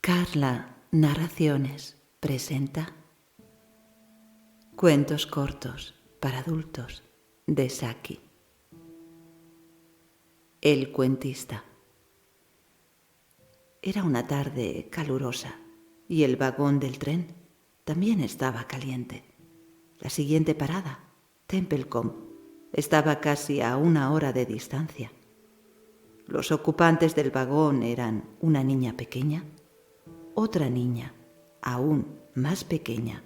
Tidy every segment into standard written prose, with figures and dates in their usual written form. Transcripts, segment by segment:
Carla Narraciones presenta Cuentos cortos para adultos de Saki. El cuentista. Era una tarde calurosa y el vagón del tren también estaba caliente. La siguiente parada, Templecombe, estaba casi a 1 hora de distancia. Los ocupantes del vagón eran una niña pequeña, otra niña aún más pequeña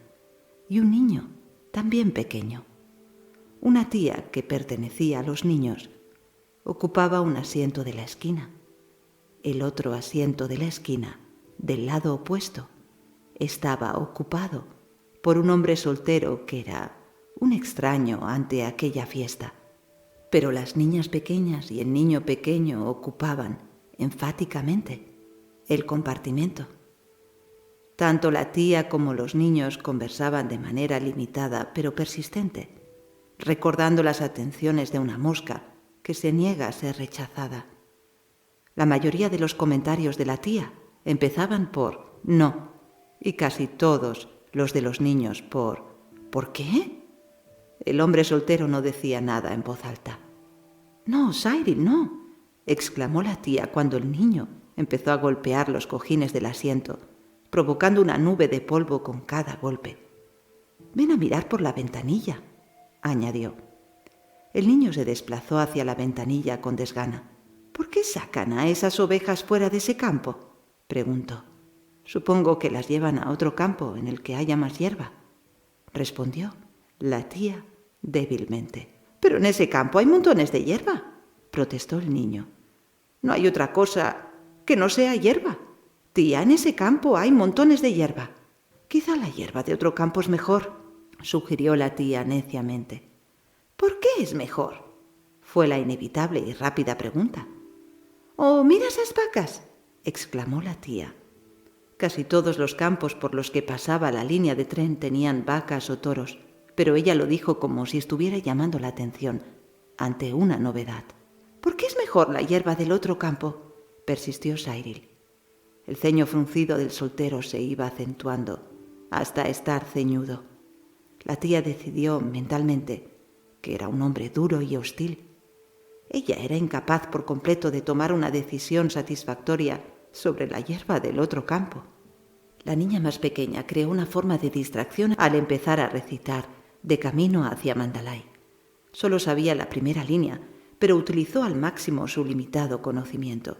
y un niño también pequeño. Una tía que pertenecía a los niños ocupaba un asiento de la esquina. El otro asiento de la esquina, del lado opuesto, estaba ocupado por un hombre soltero que era un extraño ante aquella fiesta. Pero las niñas pequeñas y el niño pequeño ocupaban, enfáticamente, el compartimento. Tanto la tía como los niños conversaban de manera limitada pero persistente, recordando las atenciones de una mosca que se niega a ser rechazada. La mayoría de los comentarios de la tía empezaban por «no» y casi todos los de los niños por «¿por qué?». El hombre soltero no decía nada en voz alta. «No, Cyril, no», exclamó la tía cuando el niño empezó a golpear los cojines del asiento, provocando una nube de polvo con cada golpe. «Ven a mirar por la ventanilla», añadió. El niño se desplazó hacia la ventanilla con desgana. «¿Por qué sacan a esas ovejas fuera de ese campo?», preguntó. «Supongo que las llevan a otro campo en el que haya más hierba», respondió la tía débilmente. «Pero en ese campo hay montones de hierba», protestó el niño. «No hay otra cosa que no sea hierba. Tía, en ese campo hay montones de hierba». «Quizá la hierba de otro campo es mejor», sugirió la tía neciamente. «¿Por qué es mejor?», fue la inevitable y rápida pregunta. «¡Oh, mira esas vacas!», exclamó la tía. Casi todos los campos por los que pasaba la línea de tren tenían vacas o toros, pero ella lo dijo como si estuviera llamando la atención ante una novedad. «¿Por qué es mejor la hierba del otro campo?», persistió Cyril. El ceño fruncido del soltero se iba acentuando hasta estar ceñudo. La tía decidió mentalmente que era un hombre duro y hostil. Ella era incapaz por completo de tomar una decisión satisfactoria sobre la hierba del otro campo. La niña más pequeña creó una forma de distracción al empezar a recitar de camino hacia Mandalay. Solo sabía la primera línea, pero utilizó al máximo su limitado conocimiento.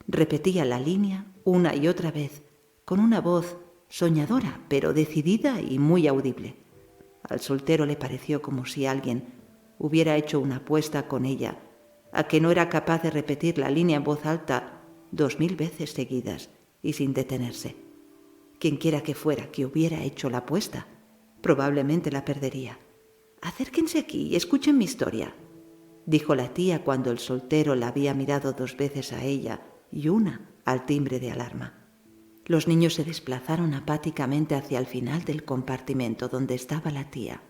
Repetía la línea una y otra vez, con una voz soñadora, pero decidida y muy audible. Al soltero le pareció como si alguien hubiera hecho una apuesta con ella a que no era capaz de repetir la línea en voz alta 2000 veces seguidas y sin detenerse. Quienquiera que fuera que hubiera hecho la apuesta, probablemente la perdería. «Acérquense aquí y escuchen mi historia», dijo la tía cuando el soltero la había mirado 2 veces a ella y una al timbre de alarma. Los niños se desplazaron apáticamente hacia el final del compartimento donde estaba la tía.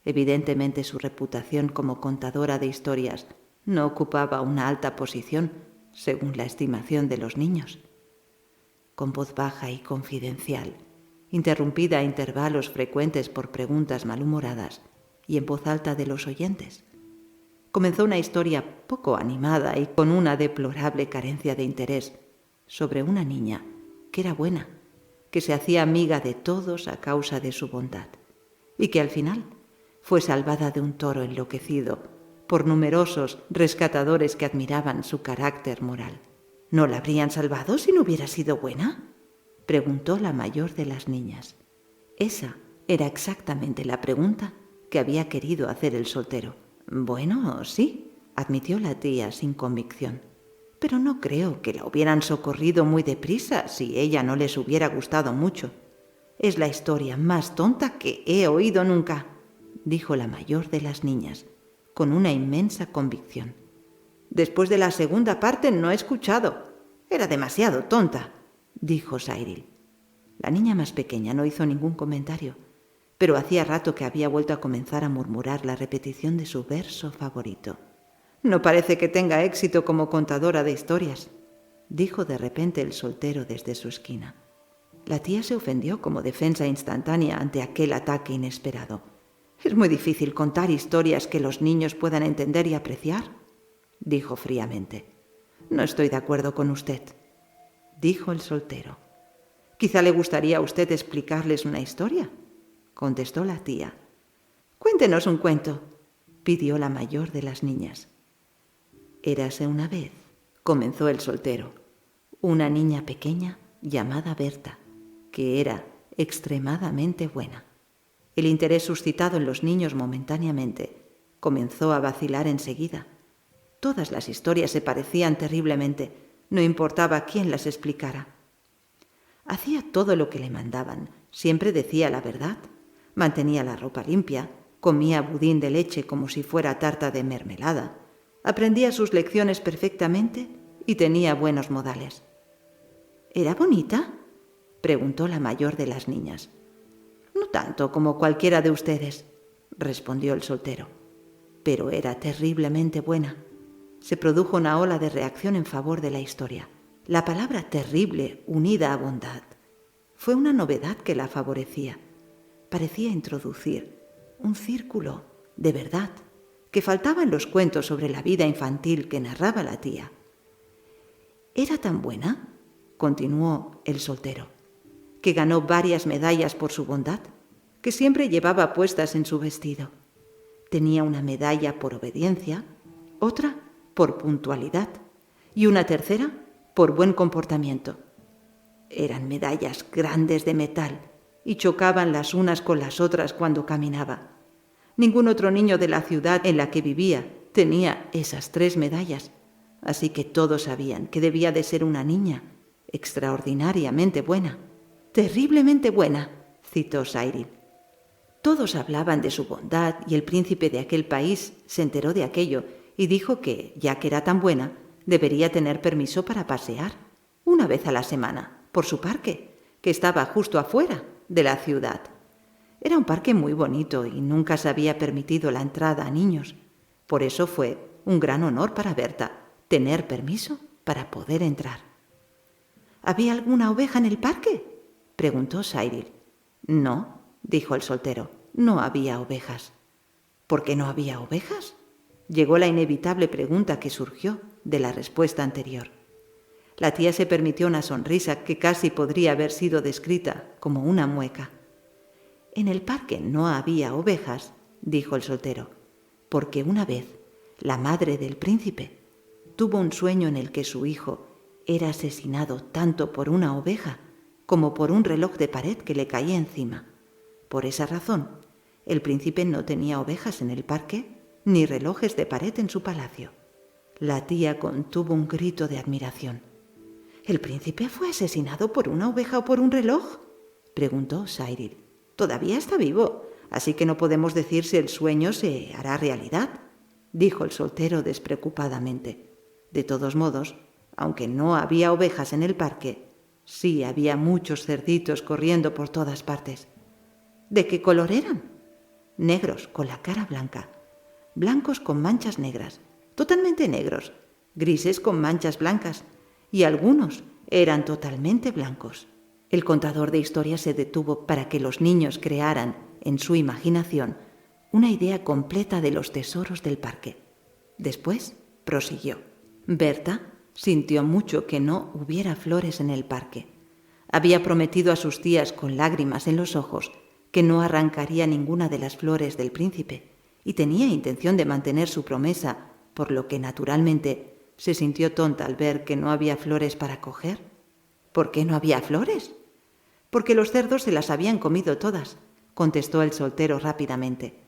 Evidentemente su reputación como contadora de historias no ocupaba una alta posición, según la estimación de los niños. Con voz baja y confidencial, interrumpida a intervalos frecuentes por preguntas malhumoradas y en voz alta de los oyentes, comenzó una historia poco animada y con una deplorable carencia de interés sobre una niña que era buena, que se hacía amiga de todos a causa de su bondad y que al final fue salvada de un toro enloquecido por numerosos rescatadores que admiraban su carácter moral. «¿No la habrían salvado si no hubiera sido buena?», preguntó la mayor de las niñas. Esa era exactamente la pregunta que había querido hacer el soltero. «Bueno, sí», admitió la tía sin convicción, «pero no creo que la hubieran socorrido muy deprisa si ella no les hubiera gustado mucho. Es la historia más tonta que he oído nunca», dijo la mayor de las niñas, con una inmensa convicción. «Después de la segunda parte no he escuchado. Era demasiado tonta», dijo Cyril. La niña más pequeña no hizo ningún comentario, pero hacía rato que había vuelto a comenzar a murmurar la repetición de su verso favorito. «No parece que tenga éxito como contadora de historias», dijo de repente el soltero desde su esquina. La tía se ofendió como defensa instantánea ante aquel ataque inesperado. «Es muy difícil contar historias que los niños puedan entender y apreciar», dijo fríamente. «No estoy de acuerdo con usted», dijo el soltero. «Quizá le gustaría a usted explicarles una historia», contestó la tía. «Cuéntenos un cuento», pidió la mayor de las niñas. «Érase una vez», comenzó el soltero, «una niña pequeña llamada Berta, que era extremadamente buena. El interés suscitado en los niños momentáneamente comenzó a vacilar enseguida. Todas las historias se parecían terriblemente, no importaba quién las explicara. Hacía todo lo que le mandaban, siempre decía la verdad, mantenía la ropa limpia, comía budín de leche como si fuera tarta de mermelada, aprendía sus lecciones perfectamente y tenía buenos modales. ¿Era bonita?, preguntó la mayor de las niñas. «No tanto como cualquiera de ustedes», respondió el soltero, «pero era terriblemente buena». Se produjo una ola de reacción en favor de la historia. La palabra terrible unida a bondad fue una novedad que la favorecía. Parecía introducir un círculo de verdad que faltaba en los cuentos sobre la vida infantil que narraba la tía. «Era tan buena», continuó el soltero, «que ganó varias medallas por su bondad, que siempre llevaba puestas en su vestido. Tenía una medalla por obediencia, otra por puntualidad y una tercera por buen comportamiento. Eran medallas grandes de metal y chocaban las unas con las otras cuando caminaba. Ningún otro niño de la ciudad en la que vivía tenía esas 3 medallas, así que todos sabían que debía de ser una niña extraordinariamente buena. Terriblemente buena», citó Cyril. Todos hablaban de su bondad y el príncipe de aquel país se enteró de aquello y dijo que, ya que era tan buena, debería tener permiso para pasear, una vez a la semana, por su parque, que estaba justo afuera de la ciudad. Era un parque muy bonito y nunca se había permitido la entrada a niños. Por eso fue un gran honor para Berta tener permiso para poder entrar. «¿Había alguna oveja en el parque?», preguntó Cyril. «No», dijo el soltero, «no había ovejas». «¿Por qué no había ovejas?», llegó la inevitable pregunta que surgió de la respuesta anterior. La tía se permitió una sonrisa que casi podría haber sido descrita como una mueca. «En el parque no había ovejas», dijo el soltero, «porque una vez la madre del príncipe tuvo un sueño en el que su hijo era asesinado tanto por una oveja como por un reloj de pared que le caía encima. Por esa razón, el príncipe no tenía ovejas en el parque ni relojes de pared en su palacio». La tía contuvo un grito de admiración. «¿El príncipe fue asesinado por una oveja o por un reloj?», preguntó Cyril. «Todavía está vivo, así que no podemos decir si el sueño se hará realidad», dijo el soltero despreocupadamente. «De todos modos, aunque no había ovejas en el parque, sí había muchos cerditos corriendo por todas partes». «¿De qué color eran?». «Negros, con la cara blanca, blancos con manchas negras, totalmente negros, grises con manchas blancas, y algunos eran totalmente blancos». El contador de historias se detuvo para que los niños crearan, en su imaginación, una idea completa de los tesoros del parque. Después prosiguió. Berta sintió mucho que no hubiera flores en el parque. Había prometido a sus tías con lágrimas en los ojos que no arrancaría ninguna de las flores del príncipe y tenía intención de mantener su promesa, por lo que naturalmente se sintió tonta al ver que no había flores para coger. «¿Por qué no había flores?». «Porque los cerdos se las habían comido todas», contestó el soltero rápidamente.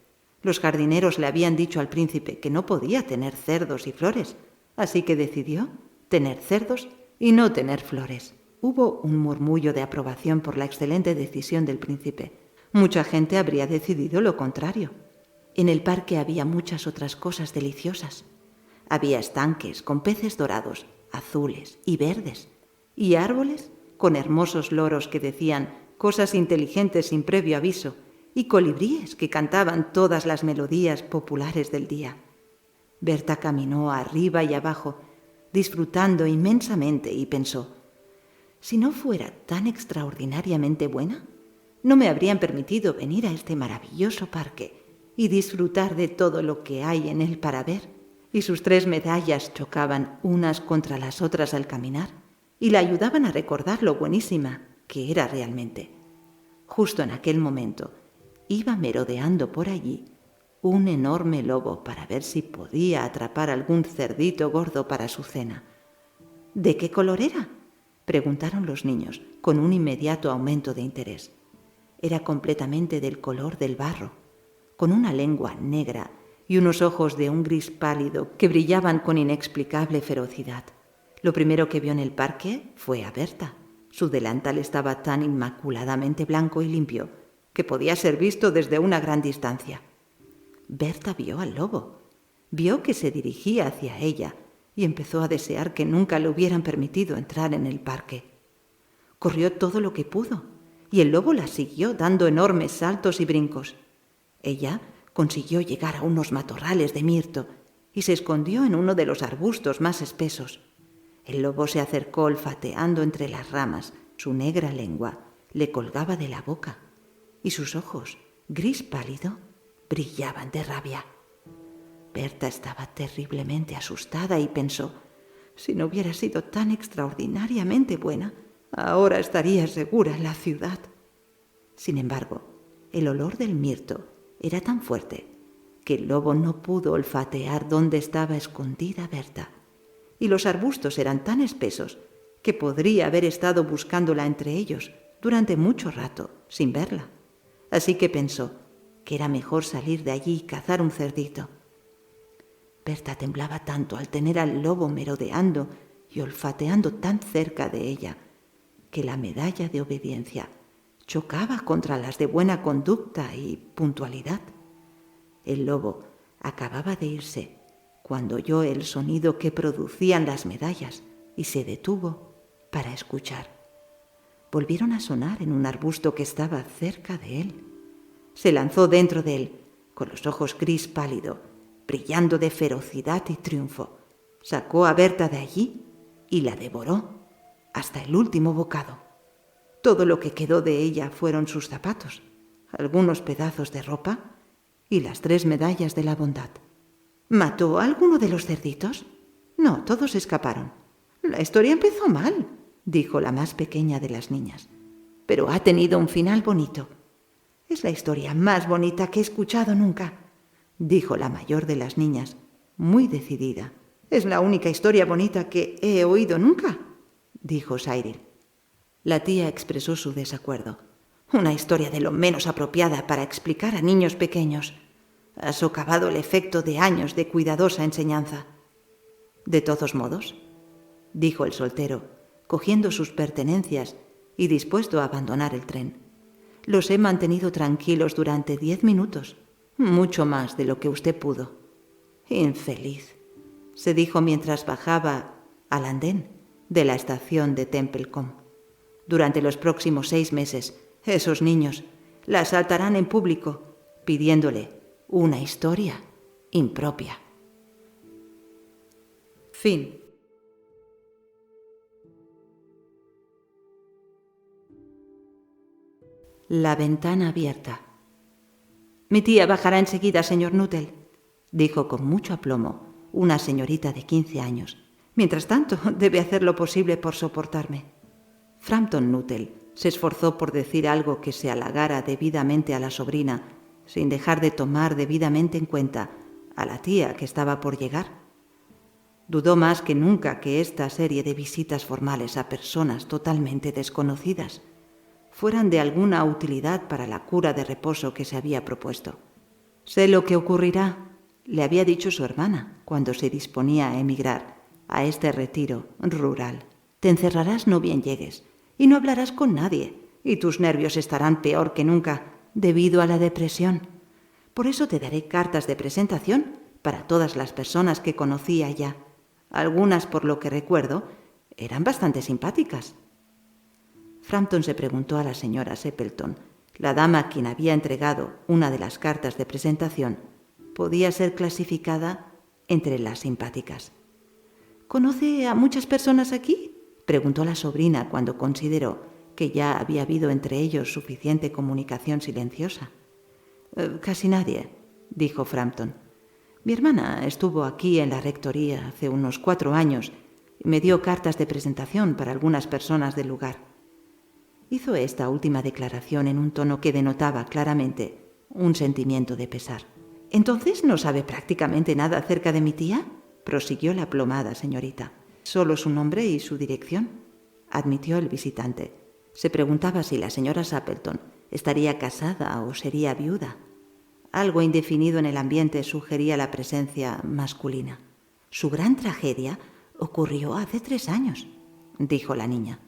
Los jardineros le habían dicho al príncipe que no podía tener cerdos y flores, así que decidió tener cerdos y no tener flores. Hubo un murmullo de aprobación por la excelente decisión del príncipe. Mucha gente habría decidido lo contrario. En el parque había muchas otras cosas deliciosas. Había estanques con peces dorados, azules y verdes, y árboles con hermosos loros que decían cosas inteligentes sin previo aviso, y colibríes que cantaban todas las melodías populares del día. Berta caminó arriba y abajo, disfrutando inmensamente, y pensó: si no fuera tan extraordinariamente buena, no me habrían permitido venir a este maravilloso parque y disfrutar de todo lo que hay en él para ver. Y sus 3 medallas chocaban unas contra las otras al caminar y la ayudaban a recordar lo buenísima que era realmente. Justo en aquel momento iba merodeando por allí un enorme lobo para ver si podía atrapar algún cerdito gordo para su cena. ¿De qué color era?, preguntaron los niños, con un inmediato aumento de interés. Era completamente del color del barro, con una lengua negra y unos ojos de un gris pálido que brillaban con inexplicable ferocidad. Lo primero que vio en el parque fue a Berta. Su delantal estaba tan inmaculadamente blanco y limpio que podía ser visto desde una gran distancia. Berta vio al lobo, vio que se dirigía hacia ella y empezó a desear que nunca le hubieran permitido entrar en el parque. Corrió todo lo que pudo y el lobo la siguió dando enormes saltos y brincos. Ella consiguió llegar a unos matorrales de mirto y se escondió en uno de los arbustos más espesos. El lobo se acercó olfateando entre las ramas. Su negra lengua le colgaba de la boca y sus ojos, gris pálido, brillaban de rabia. Berta estaba terriblemente asustada y pensó: si no hubiera sido tan extraordinariamente buena, ahora estaría segura en la ciudad. Sin embargo, el olor del mirto era tan fuerte que el lobo no pudo olfatear dónde estaba escondida Berta, y los arbustos eran tan espesos que podría haber estado buscándola entre ellos durante mucho rato sin verla. Así que pensó que era mejor salir de allí y cazar un cerdito. Berta temblaba tanto al tener al lobo merodeando y olfateando tan cerca de ella que la medalla de obediencia chocaba contra las de buena conducta y puntualidad. El lobo acababa de irse cuando oyó el sonido que producían las medallas y se detuvo para escuchar. Volvieron a sonar en un arbusto que estaba cerca de él. Se lanzó dentro de él, con los ojos gris pálido, brillando de ferocidad y triunfo. Sacó a Berta de allí y la devoró hasta el último bocado. Todo lo que quedó de ella fueron sus zapatos, algunos pedazos de ropa y las 3 medallas de la bondad. ¿Mató a alguno de los cerditos? No, todos escaparon. La historia empezó mal, dijo la más pequeña de las niñas, pero ha tenido un final bonito. Es la historia más bonita que he escuchado nunca, dijo la mayor de las niñas, muy decidida. Es la única historia bonita que he oído nunca, dijo Cyril. La tía expresó su desacuerdo. Una historia de lo menos apropiada para explicar a niños pequeños. Ha socavado el efecto de años de cuidadosa enseñanza. De todos modos, dijo el soltero, cogiendo sus pertenencias y dispuesto a abandonar el tren. Los he mantenido tranquilos durante 10 minutos, mucho más de lo que usted pudo. Infeliz, se dijo mientras bajaba al andén de la estación de Templecombe. Durante los próximos 6 meses, esos niños la asaltarán en público, pidiéndole una historia impropia. Fin. La ventana abierta. Mi tía bajará enseguida, señor Nuttall, dijo con mucho aplomo una señorita de 15 años. Mientras tanto, debe hacer lo posible por soportarme. Frampton Nuttall se esforzó por decir algo que se halagara debidamente a la sobrina, sin dejar de tomar debidamente en cuenta a la tía que estaba por llegar. Dudó más que nunca que esta serie de visitas formales a personas totalmente desconocidas fueran de alguna utilidad para la cura de reposo que se había propuesto. Sé lo que ocurrirá, le había dicho su hermana cuando se disponía a emigrar a este retiro rural. Te encerrarás no bien llegues y no hablarás con nadie y tus nervios estarán peor que nunca debido a la depresión. Por eso te daré cartas de presentación para todas las personas que conocí allá. Algunas, por lo que recuerdo, eran bastante simpáticas. Frampton se preguntó a la señora Sepelton, la dama a quien había entregado una de las cartas de presentación, podía ser clasificada entre las simpáticas. ¿Conoce a muchas personas aquí?, preguntó la sobrina cuando consideró que ya había habido entre ellos suficiente comunicación silenciosa. Casi nadie, dijo Frampton. Mi hermana estuvo aquí en la rectoría hace unos 4 años y me dio cartas de presentación para algunas personas del lugar. Hizo esta última declaración en un tono que denotaba claramente un sentimiento de pesar. ¿Entonces no sabe prácticamente nada acerca de mi tía?, prosiguió la aplomada señorita. Solo su nombre y su dirección, admitió el visitante. Se preguntaba si la señora Sappleton estaría casada o sería viuda. Algo indefinido en el ambiente sugería la presencia masculina. Su gran tragedia ocurrió hace 3 años, dijo la niña.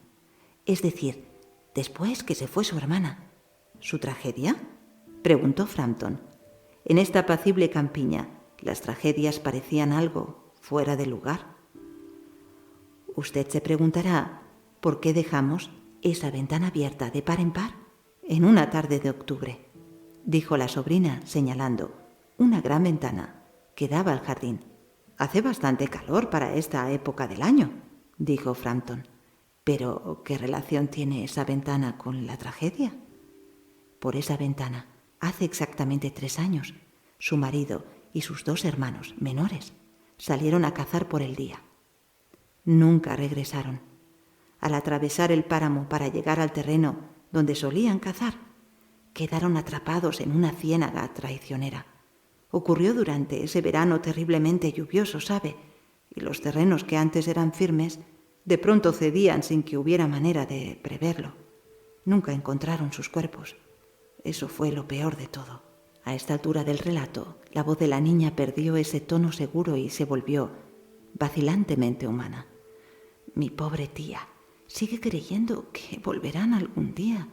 Es decir, después que se fue su hermana. ¿Su tragedia?, preguntó Frampton. En esta apacible campiña, las tragedias parecían algo fuera de lugar. Usted se preguntará por qué dejamos esa ventana abierta de par en par en una tarde de octubre, dijo la sobrina señalando una gran ventana que daba al jardín. Hace bastante calor para esta época del año, dijo Frampton. ¿Pero qué relación tiene esa ventana con la tragedia? Por esa ventana, hace exactamente 3 años, su marido y sus 2 hermanos menores salieron a cazar por el día. Nunca regresaron. Al atravesar el páramo para llegar al terreno donde solían cazar, quedaron atrapados en una ciénaga traicionera. Ocurrió durante ese verano terriblemente lluvioso, ¿sabe? Y los terrenos que antes eran firmes, de pronto cedían sin que hubiera manera de preverlo. Nunca encontraron sus cuerpos. Eso fue lo peor de todo. A esta altura del relato, la voz de la niña perdió ese tono seguro y se volvió vacilantemente humana. Mi pobre tía sigue creyendo que volverán algún día.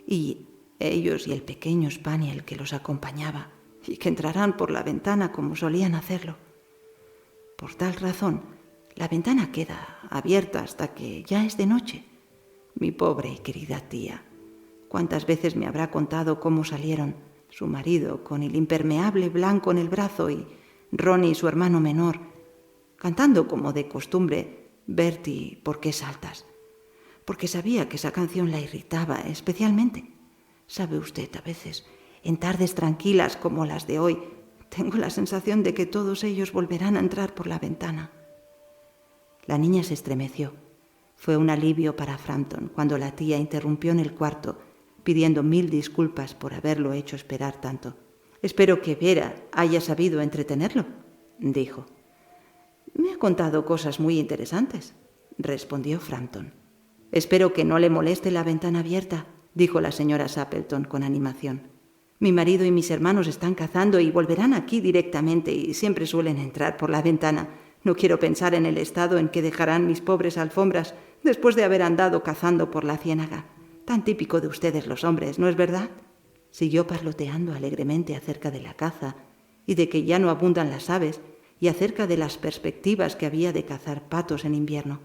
Y ellos y el pequeño Spaniel que los acompañaba, y que entrarán por la ventana como solían hacerlo. Por tal razón, la ventana queda abierta hasta que ya es de noche. Mi pobre y querida tía, ¿cuántas veces me habrá contado cómo salieron su marido con el impermeable blanco en el brazo y Ronnie, su hermano menor, cantando como de costumbre Bertie, ¿por qué saltas? Porque sabía que esa canción la irritaba especialmente. Sabe usted, a veces, en tardes tranquilas como las de hoy, tengo la sensación de que todos ellos volverán a entrar por la ventana. La niña se estremeció. Fue un alivio para Frampton cuando la tía interrumpió en el cuarto, pidiendo 1000 disculpas por haberlo hecho esperar tanto. Espero que Vera haya sabido entretenerlo, dijo. Me ha contado cosas muy interesantes, respondió Frampton. Espero que no le moleste la ventana abierta, dijo la señora Sappleton con animación. Mi marido y mis hermanos están cazando y volverán aquí directamente y siempre suelen entrar por la ventana. No quiero pensar en el estado en que dejarán mis pobres alfombras después de haber andado cazando por la ciénaga. Tan típico de ustedes los hombres, ¿no es verdad? Siguió parloteando alegremente acerca de la caza y de que ya no abundan las aves y acerca de las perspectivas que había de cazar patos en invierno.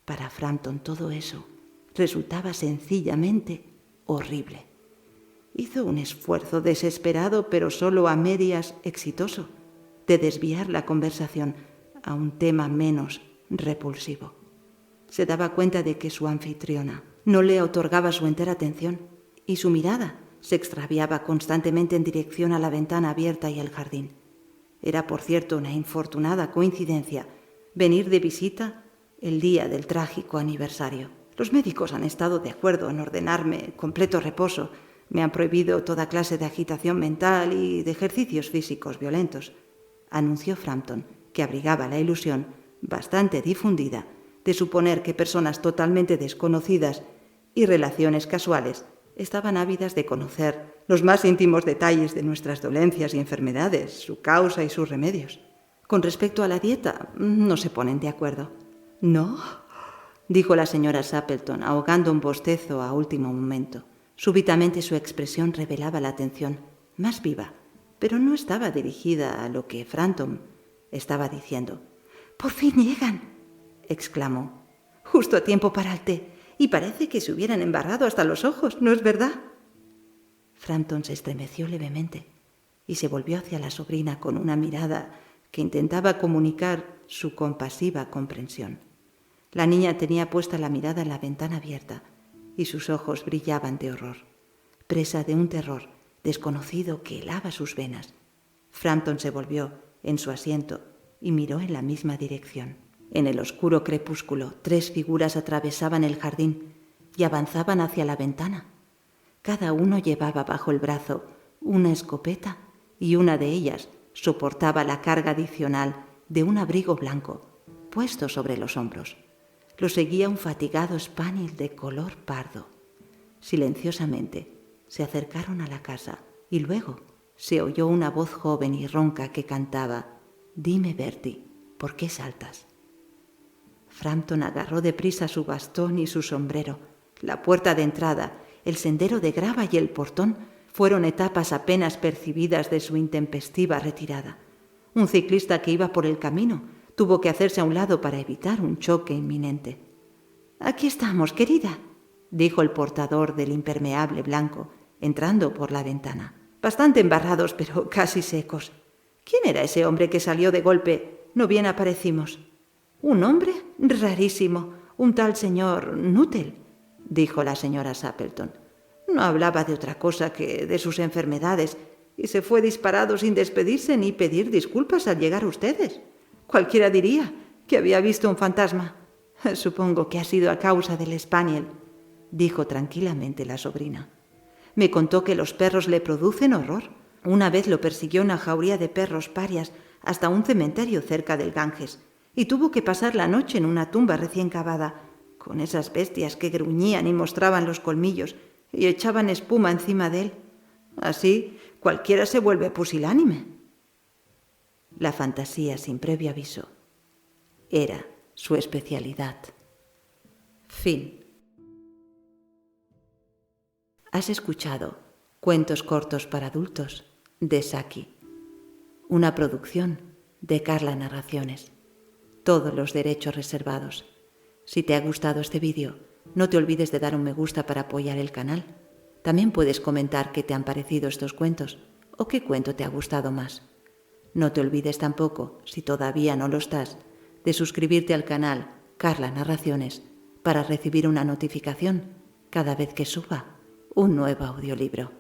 Para Frampton todo eso resultaba sencillamente horrible. Hizo un esfuerzo desesperado, pero solo a medias exitoso, de desviar la conversación a un tema menos repulsivo. Se daba cuenta de que su anfitriona no le otorgaba su entera atención y su mirada se extraviaba constantemente en dirección a la ventana abierta y el jardín. Era, por cierto, una infortunada coincidencia venir de visita el día del trágico aniversario. Los médicos han estado de acuerdo en ordenarme completo reposo. Me han prohibido toda clase de agitación mental y de ejercicios físicos violentos, anunció Frampton, que abrigaba la ilusión, bastante difundida, de suponer que personas totalmente desconocidas y relaciones casuales estaban ávidas de conocer los más íntimos detalles de nuestras dolencias y enfermedades, su causa y sus remedios. Con respecto a la dieta, no se ponen de acuerdo. ¿No?, dijo la señora Sappleton, ahogando un bostezo a último momento. Súbitamente su expresión revelaba la atención, más viva, pero no estaba dirigida a lo que Frampton estaba diciendo. «¡Por fin llegan!», exclamó. «Justo a tiempo para el té, y parece que se hubieran embarrado hasta los ojos, ¿no es verdad?». Frampton se estremeció levemente y se volvió hacia la sobrina con una mirada que intentaba comunicar su compasiva comprensión. La niña tenía puesta la mirada en la ventana abierta y sus ojos brillaban de horror, presa de un terror desconocido que helaba sus venas. Frampton se volvió en su asiento y miró en la misma dirección. En el oscuro crepúsculo, 3 figuras atravesaban el jardín y avanzaban hacia la ventana. Cada uno llevaba bajo el brazo una escopeta y una de ellas soportaba la carga adicional de un abrigo blanco puesto sobre los hombros. Lo seguía un fatigado spaniel de color pardo. Silenciosamente se acercaron a la casa y luego se oyó una voz joven y ronca que cantaba: «Dime, Bertie, ¿por qué saltas?». Frampton agarró deprisa su bastón y su sombrero. La puerta de entrada, el sendero de grava y el portón fueron etapas apenas percibidas de su intempestiva retirada. Un ciclista que iba por el camino tuvo que hacerse a un lado para evitar un choque inminente. «Aquí estamos, querida», dijo el portador del impermeable blanco, entrando por la ventana. «Bastante embarrados, pero casi secos. ¿Quién era ese hombre que salió de golpe? No bien aparecimos». «¿Un hombre? Rarísimo. Un tal señor Nuttall», dijo la señora Sappleton. «No hablaba de otra cosa que de sus enfermedades y se fue disparado sin despedirse ni pedir disculpas al llegar ustedes. Cualquiera diría que había visto un fantasma. Supongo que ha sido a causa del spaniel», dijo tranquilamente la sobrina. «Me contó que los perros le producen horror. Una vez lo persiguió una jauría de perros parias hasta un cementerio cerca del Ganges y tuvo que pasar la noche en una tumba recién cavada, con esas bestias que gruñían y mostraban los colmillos y echaban espuma encima de él. Así, cualquiera se vuelve pusilánime». La fantasía sin previo aviso era su especialidad. Fin. Has escuchado Cuentos cortos para adultos de Saki, una producción de Carla Narraciones. Todos los derechos reservados. Si te ha gustado este vídeo, no te olvides de dar un me gusta para apoyar el canal. También puedes comentar qué te han parecido estos cuentos o qué cuento te ha gustado más. No te olvides tampoco, si todavía no lo estás, de suscribirte al canal Carla Narraciones para recibir una notificación cada vez que suba un nuevo audiolibro.